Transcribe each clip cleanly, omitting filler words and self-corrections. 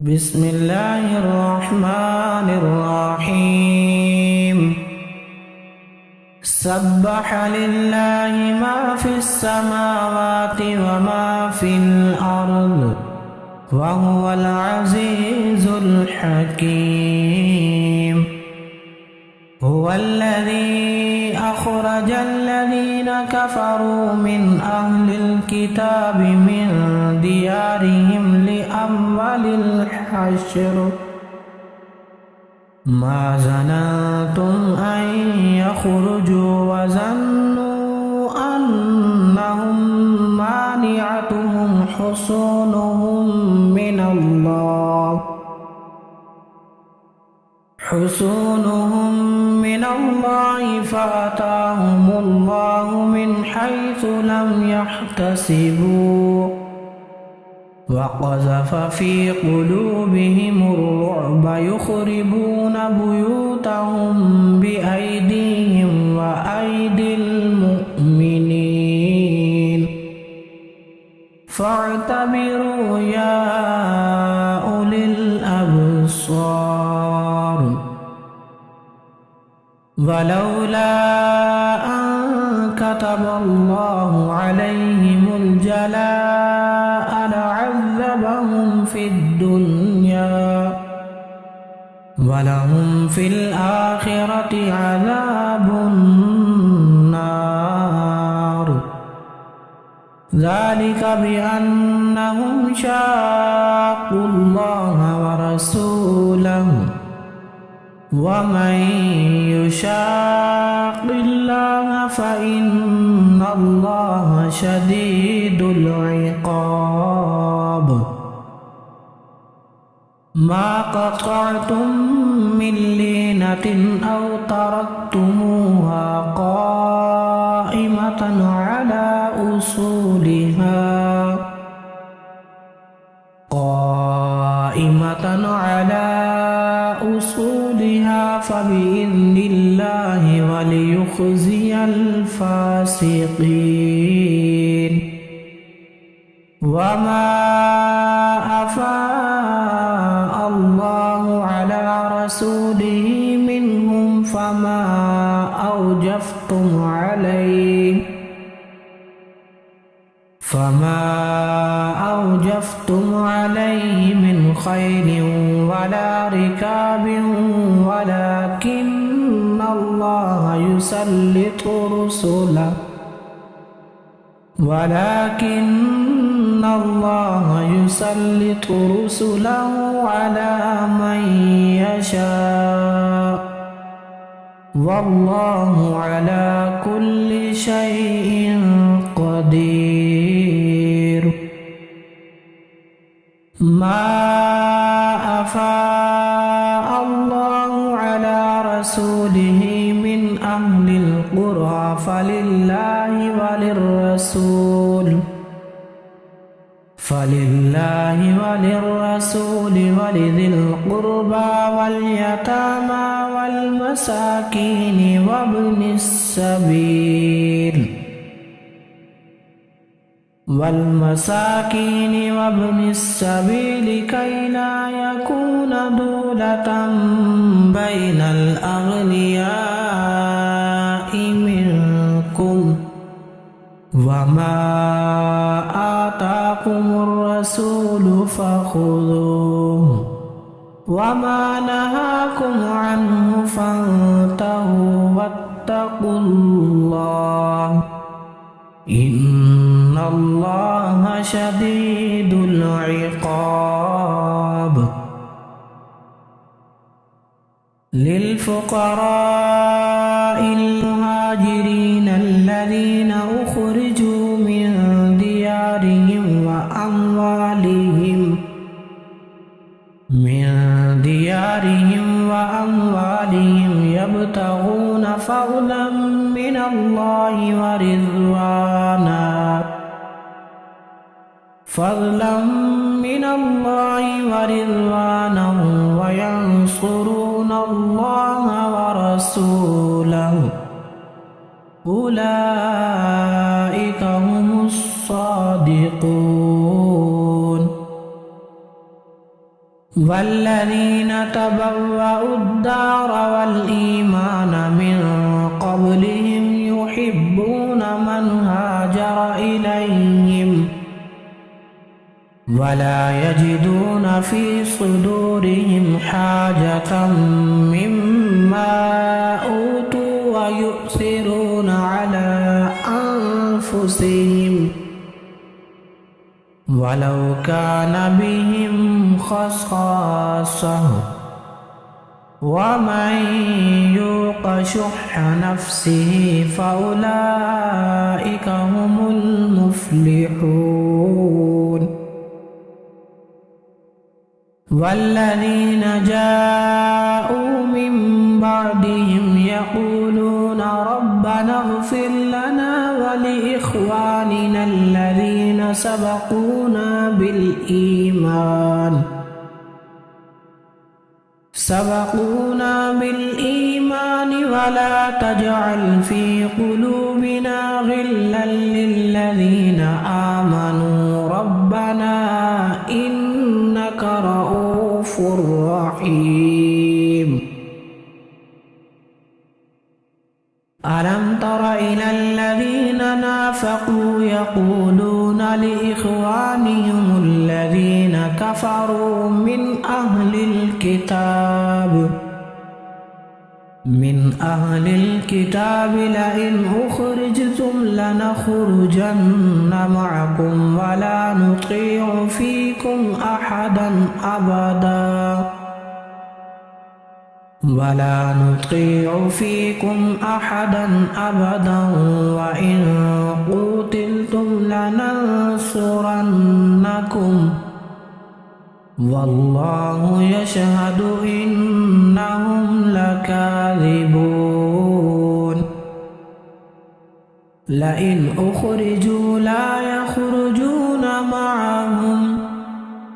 بسم الله الرحمن الرحيم سبح لله ما في السماوات وما في الأرض وهو العزيز الحكيم هو الذي أخرج الذين كفروا من أهل الكتاب من ديارهم لأول الحشر ما ظننتم أن يخرجوا وظنوا أنهم مانعتهم حصونهم من الله فأتاهم الله من حيث لم يحتسبوا وقذف في قلوبهم الرعب يخربون بيوتهم بأيديهم وأيدي المؤمنين فاعتبروا يا أولي الأبصار ولولا أن كتب الله عليهم الجلاء لعذبهم في الدنيا ولهم في الآخرة عذاب النار ذلك بأنهم شاقوا الله ورسوله ومن يشاق الله فإن الله شديد العقاب ما قطعتم من لينة أو تركتموها قائمة على أصولها فبإذن الله وليخزي الفاسقين وما أفاء الله على رسوله منهم فما أوجفتم عليه من خيل ولا ركاب ولكن الله يسلط رسله على من يشاء والله على كل شيء قدير ما أفاء الله على رسوله من أهل القرى فلله وللرسول ولذي القربى واليتامى والمساكين وابن السبيل كي لا يكون دولة بين الأغنياء منكم وما آتاكم الرسول فخذوه وما نهاكم عنه فانتهوا واتقوا الله إن الله شديد العقاب للفقراء المهاجرين الذين أخرجوا من ديارهم وأموالهم يبتغون فضلا من الله ورضوانا وينصرون الله ورسوله أولئك هم الصادقون والذين تبوأوا الدار والإيمان من قبلهم يحبون من هاجر إليهم ولا يجدون في صدورهم حاجة مما أوتوا ويؤثرون على أنفسهم ولو كان بهم خصاصة ومن يوق شح نفسه فأولئك هم المفلحون والذين جاءوا من بعدهم يقولون ربنا اغفر لنا ولإخواننا الذين سبقونا بالإيمان ولا تجعل في قلوبنا غلا للذين آمنوا ربنا إنك رؤوف رحيم ألم تر إلى الذين نافقوا يقولون لإخوانهم الذين كفروا من أهل الكتاب لئن أخرجتم لنخرجن معكم ولا نطيع فيكم أحدا أبدا وإن قتلتم لننصرنكم والله يشهد إنهم لكاذبون لئن أخرجوا لا يخرجون معهم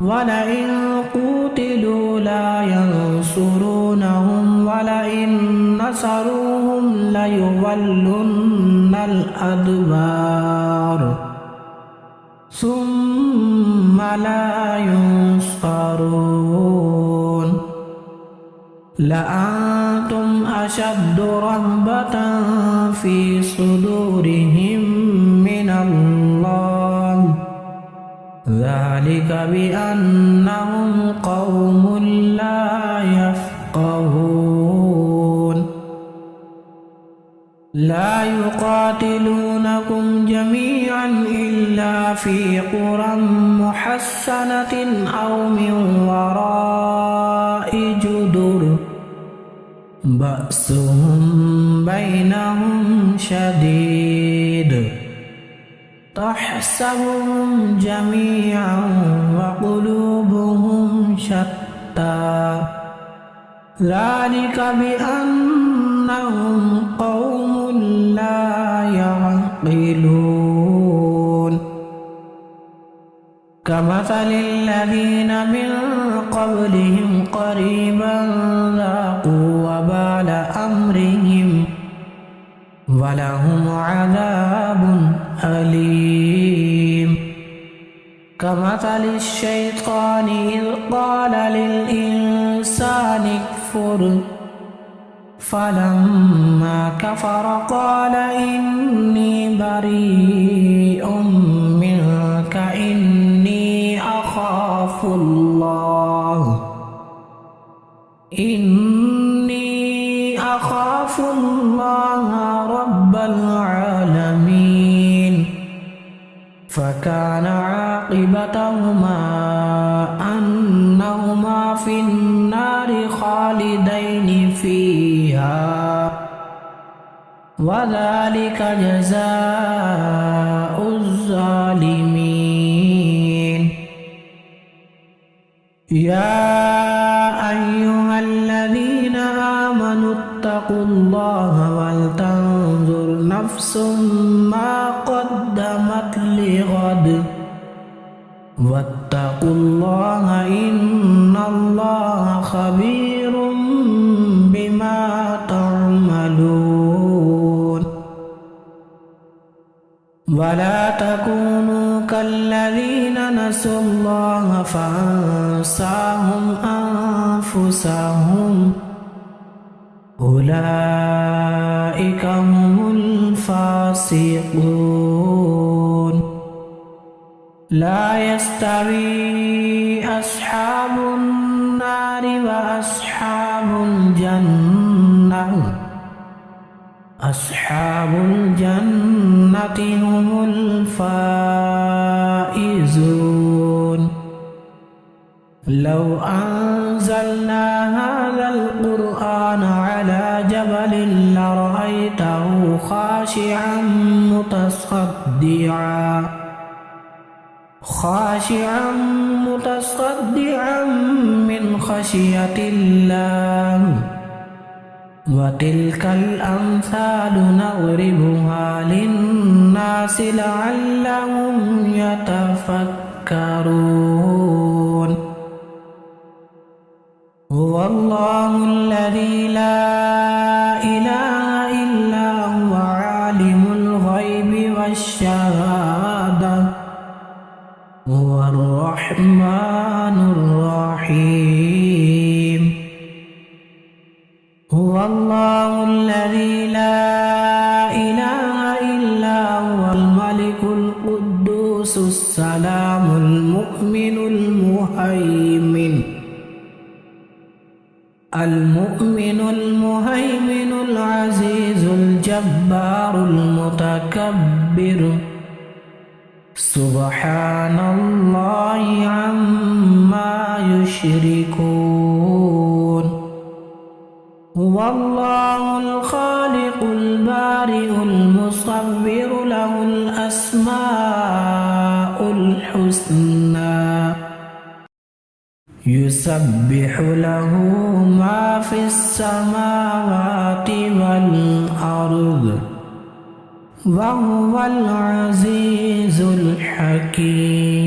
ولئن قتلوا لا ينصرونهم ولئن نصروهم ليولن الأدبار ثم لا ينصرون لأنتم أشد رهبة في صدورهم من الله ذلك بأنهم قوم لا يفقهون لا يقاتلونكم جميعا إلا في قرى محصنة أو من وراء جدر بأسهم بينهم شديد تحسبهم جميعا وقلوبهم شتى ذلك بأنهم قوم لا يعقلون كمثل الذين من قبلهم قريبا ذاقوا وبال أمرهم ولهم عذاب أليم كمثل الشيطان إذ قال للإنسان اكفر فلما كفر قال إني بريء منك إني أخاف الله رب العالمين فكان عاقبتهما أنهما في النار خالدين فيها وذلك جزاء الظالمين يا أيها الذين آمنوا اتقوا الله ولتنظر نفس ما قدمت لغد واتقوا الله إن الله خبير بما تعملون ولا تكونوا كالذين نسوا الله فأنساهم أنفسهم أولئك هم الفاسقون لا يستوي أصحاب النار وأصحاب الجنة أصحاب الجنة هم الفائزون لو أنزلنا هذا القرآن على جبل لرأيته خاشعا متصدعا من خشية الله وتلك الأمثال نضربها للناس لعلهم يتفكرون هو الله الذي لا إله إلا هو عالم الغيب والشهادة هو الرحمن الرحيم هو الله الذي لا إله إلا هو الملك القدوس السلام المؤمن المهيمن العزيز الجبار المتكبر سبحان الله عما يشركون هو الله الخالق البارئ المصور له الأسماء الحسنى يسبح له ما في السماوات والأرض وهو العزيز الحكيم